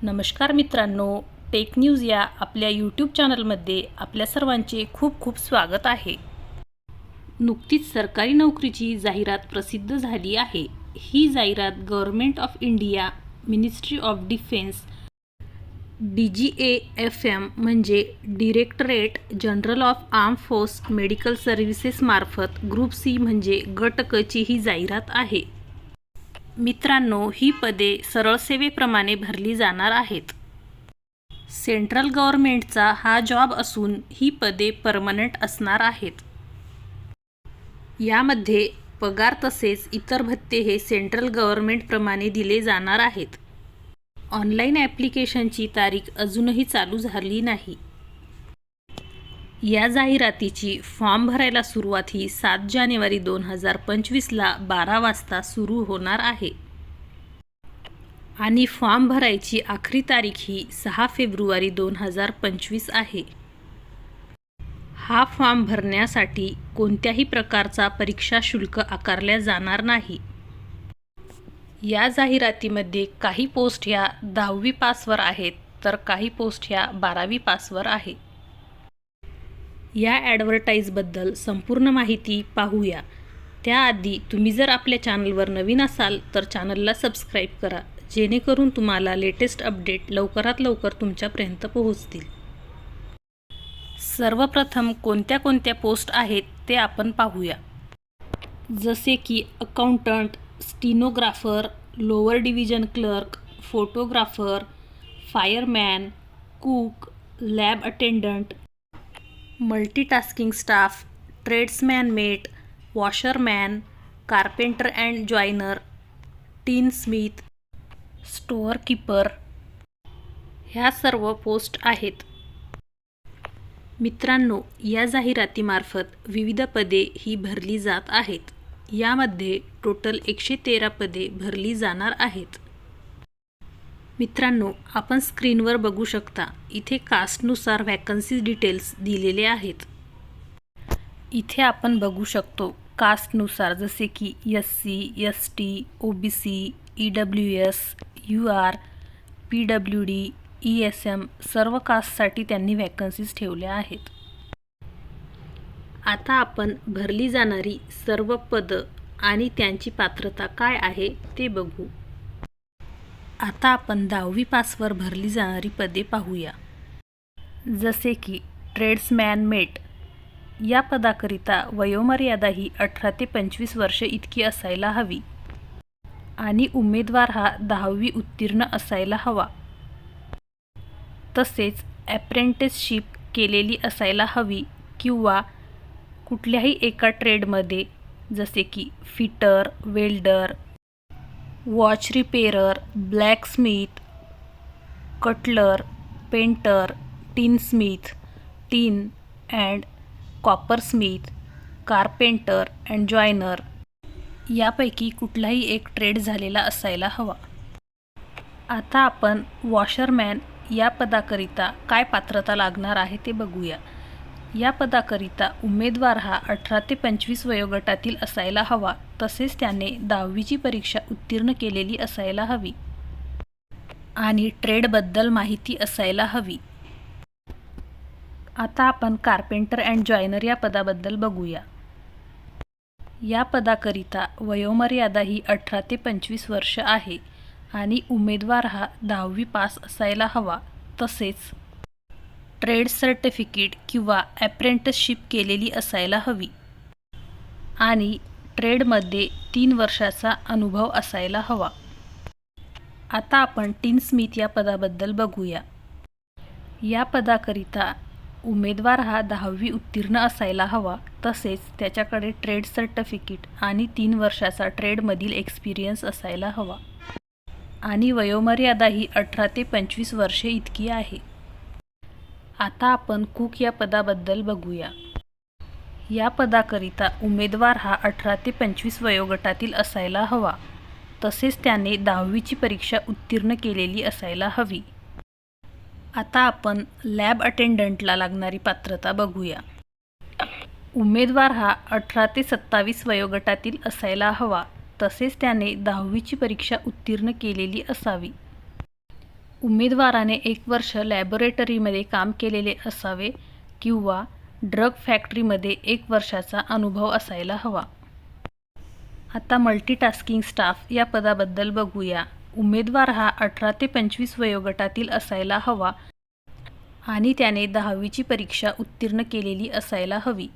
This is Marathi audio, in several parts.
नमस्कार मित्रांनो, टेक न्यूज या आपल्या यूट्यूब चॅनलमध्ये आपल्या सर्वांचे खूप खूप स्वागत आहे. नुकतीच सरकारी नोकरीची जाहिरात प्रसिद्ध झाली आहे. ही जाहिरात government of India, ministry of defence, DGAFM म्हणजे directorate general of arm force medical services मार्फत ग्रुप सी म्हणजे गट क ची ही जाहिरात आहे. मित्रांनो, ही पदे सरळ सेवेप्रमाणे भरली जाणार आहेत. सेंट्रल गव्हर्नमेंटचा हा जॉब असून ही पदे परमनंट असणार आहेत. यामध्ये पगार तसेच इतर भत्ते हे सेंट्रल गव्हर्नमेंटप्रमाणे दिले जाणार आहेत. ऑनलाईन ॲप्लिकेशनची तारीख अजूनही चालू झाली नाही. या जाहिरातीची फॉर्म भरायला सुरुवात ही 7 जानेवारी 2025ला 12 वाजता सुरू होणार आहे आणि फॉर्म भरायची आखरी तारीख ही 6 फेब्रुवारी 2025 आहे. हा फॉर्म भरण्यासाठी कोणत्याही प्रकारचा परीक्षा शुल्क आकारल्या जाणार नाही. या जाहिरातीमध्ये काही पोस्ट ह्या 10वी पासवर आहेत तर काही पोस्ट ह्या 12वी पासवर आहे. या ॲडव्हर्टाईजबद्दल संपूर्ण माहिती पाहूया. त्याआधी तुम्ही जर आपल्या चॅनलवर नवीन असाल तर चॅनलला सबस्क्राईब करा, जेणेकरून तुम्हाला लेटेस्ट अपडेट लवकरात लवकर तुमच्यापर्यंत पोहोचतील. सर्वप्रथम कोणत्या कोणत्या पोस्ट आहेत ते आपण पाहूया. जसे की accountant, stenographer, lower division clerk, photographer, fireman, cook, lab attendant, multitasking staff, tradesman mate, washerman, carpenter and joiner, tin smith, store keeper ह्या सर्व पोस्ट आहेत. मित्रांनो, या जाहिरातीमार्फत विविध पदे ही भरली जात आहेत. यामध्ये टोटल 113 पदे भरली जाणार आहेत. मित्रांनो, आपण स्क्रीनवर बघू शकता, इथे कास्टनुसार व्हॅकन्सी डिटेल्स दिलेले आहेत. इथे आपण बघू शकतो कास्टनुसार, जसे की SC, ST, OBC, EWS, UR, PWD, ESM सर्व कास्टसाठी त्यांनी व्हॅकन्सीज ठेवल्या आहेत. आता आपण भरली जाणारी सर्व पदं आणि त्यांची पात्रता काय आहे ते बघू. आता आपण 10वी पासवर भरली जाणारी पदे पाहूया. जसे की ट्रेड्समॅन मेट या पदाकरिता वयोमर्यादा ही 18 ते 25 वर्ष इतकी असायला हवी आणि उमेदवार हा 10वी उत्तीर्ण असायला हवा. तसेच ॲप्रेंटिसशिप केलेली असायला हवी किंवा कुठल्याही एका ट्रेडमध्ये, जसे की fitter, welder, watch repairer, blacksmith, cutler, painter, tinsmith, tin and coppersmith, carpenter and joiner यापैकी कुठलाही एक ट्रेड झालेला असायला हवा. आता आपण वॉशरमॅन या पदाकरिता काय पात्रता लागणार आहे ते बघूया. या पदाकरिता उमेदवार हा 18 ते 25 वयोगटातील असायला हवा. तसेच त्याने 10वीची परीक्षा उत्तीर्ण केलेली असायला हवी आणि ट्रेडबद्दल माहिती असायला हवी. आता आपण कार्पेंटर अँड जॉयनर या पदाबद्दल बघूया. या पदाकरिता वयोमर्यादा ही 18 ते 25 वर्ष आहे आणि उमेदवार हा 10वी पास असायला हवा. तसेच ट्रेड सर्टिफिकेट किंवा ॲप्रेंटिसशिप केलेली असायला हवी आणि ट्रेडमध्ये 3 वर्षाचा अनुभव असायला हवा. आता आपण टिनस्मिथ या पदाबद्दल बघूया. या पदाकरिता उमेदवार हा 10वी उत्तीर्ण असायला हवा. तसेच त्याच्याकडे ट्रेड सर्टिफिकेट आणि 3 वर्षाचा ट्रेडमधील एक्सपिरियन्स असायला हवा आणि वयोमर्यादा ही 18 ते 25 वर्षे इतकी आहे. आता आपण कुक या पदाबद्दल बघूया. या पदाकरिता उमेदवार हा 18 ते 25 वयोगटातील असायला हवा. तसेच त्याने 10वीची परीक्षा उत्तीर्ण केलेली असायला हवी. आता आपण लॅब अटेंडंटला लागणारी पात्रता बघूया. उमेदवार हा 18 ते 27 वयोगटातील असायला हवा. तसेच त्याने 10वीची परीक्षा उत्तीर्ण केलेली असावी. उमेदवाराने 1 वर्ष लॅबोरेटरीमध्ये काम केलेले असावे किंवा ड्रग फॅक्टरीमध्ये 1 वर्षाचा अनुभव असायला हवा. आता मल्टीटास्किंग स्टाफ या पदाबद्दल बघूया. उमेदवार हा 18 ते 25 वयोगटातील असायला हवा आणि त्याने 10वीची परीक्षा उत्तीर्ण केलेली असायला हवी.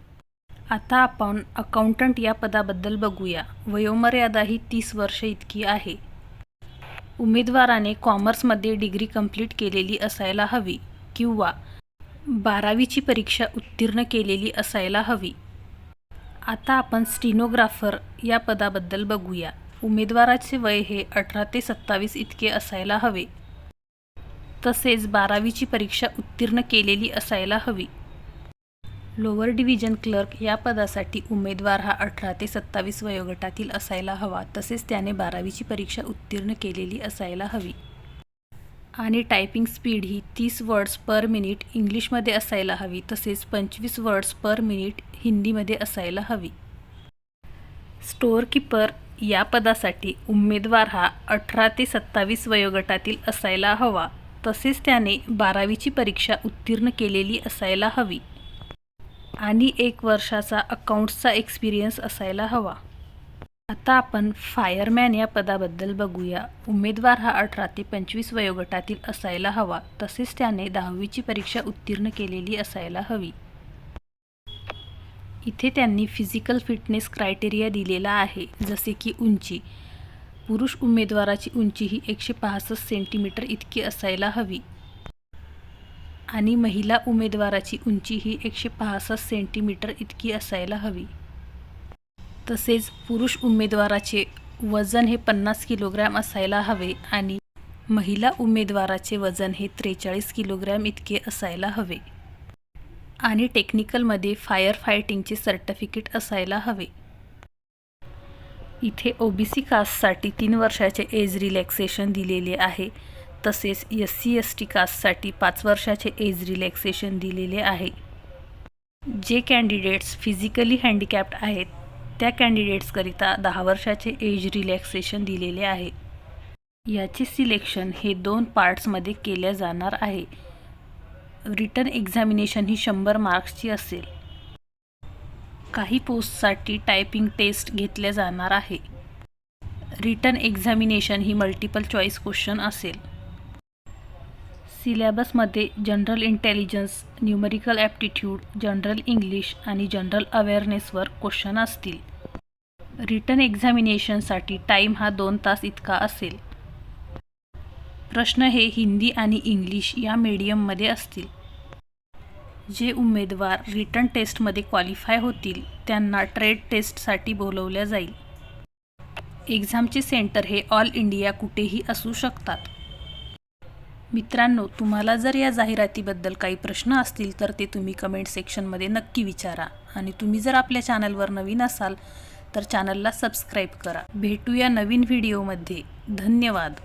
आता आपण अकाउंटंट या पदाबद्दल बघूया. वयोमर्यादा ही 30 वर्ष इतकी आहे. उमेदवाराने कॉमर्समध्ये डिग्री कंप्लीट केलेली असायला हवी किंवा 12वीची परीक्षा उत्तीर्ण केलेली असायला हवी. आता आपण स्टेनोग्राफर या पदाबद्दल बघूया. उमेदवाराचे वय हे 18 ते 27 इतके असायला हवे. तसेच 12वीची परीक्षा उत्तीर्ण केलेली असायला हवी. लोअर डिव्हिजन क्लर्क या पदासाठी उमेदवार हा 18 ते 27 वयोगटातील असायला हवा. तसेच त्याने 12वीची परीक्षा उत्तीर्ण केलेली असायला हवी. आणि टायपिंग स्पीड ही 30 वर्ड्स पर मिनिट इंग्लिशमध्ये असायला हवी. तसेच 25 वर्ड्स पर मिनिट हिंदीमध्ये असायला हवी. स्टोअर कीपर या पदासाठी उमेदवार हा 18 ते 27 वयोगटातील असायला हवा. तसेच त्याने 12वीची परीक्षा उत्तीर्ण केलेली असायला हवी आणि 1 वर्षाचा अकाउंट्सचा एक्सपिरियन्स असायला हवा. आता आपण फायरमॅन या पदाबद्दल बघूया. उमेदवार हा 18 ते 25 वयोगटातील असायला हवा. तसेच त्याने 10वीची परीक्षा उत्तीर्ण केलेली असायला हवी. इथे त्यांनी फिजिकल फिटनेस क्रायटेरिया दिलेला आहे, जसे की उंची. पुरुष उमेदवाराची उंची ही 165 सेंटीमीटर इतकी असायला हवी आणि महिला उमेदवाराची उंची ही 165 सेंटीमीटर इतकी असायला हवी. तसेच पुरुष उमेदवाराचे वजन हे 50 किलोग्रॅम असायला हवे आणि महिला उमेदवाराचे वजन हे 43 किलोग्रॅम इतके असायला हवे. आणि टेक्निकलमध्ये फायर फायटिंगचे सर्टिफिकेट असायला हवे. इथे OBC कास्टसाठी 3 वर्षाचे एज रिलॅक्सेशन दिलेले आहे. तसेच SC/ST कास्टसाठी 5 वर्षाचे एज रिलॅक्सेशन दिलेले आहे. जे कॅन्डिडेट्स फिजिकली हँडिकॅप्ड आहेत त्या कॅन्डिडेट्सकरिता 10 वर्षाचे एज रिलॅक्सेशन दिलेले आहे. याचे सिलेक्शन हे 2 पार्ट्समध्ये केले जाणार आहे. रिटन एक्झामिनेशन ही 100 मार्क्सची असेल. काही पोस्टसाठी टायपिंग टेस्ट घेतले जाणार आहे. रिटन एक्झामिनेशन ही मल्टिपल चॉईस क्वेश्चन असेल. सिलेबसमध्ये general intelligence, numerical aptitude, general English आणि जनरल अवेअरनेसवर क्वेश्चन असतील. रिटन एक्झामिनेशनसाठी टाईम हा 2 तास इतका असेल. प्रश्न हे हिंदी आणि इंग्लिश या मीडियममध्ये असतील. जे उमेदवार रिटन टेस्टमध्ये क्वालिफाय होतील त्यांना ट्रेड टेस्टसाठी बोलवल्या जाईल. एक्झामचे सेंटर हे ऑल इंडिया कुठेही असू शकतात. मित्रांनो, तुम्हाला जर या जाहिरातीबद्दल काही प्रश्न असतील तर ते तुम्ही कमेंट सेक्शनमध्ये नक्की विचारा. आणि तुम्ही जर आपल्या चॅनलवर नवीन असाल तर चॅनलला सबस्क्राईब करा. भेटूया नवीन व्हिडिओमध्ये. धन्यवाद.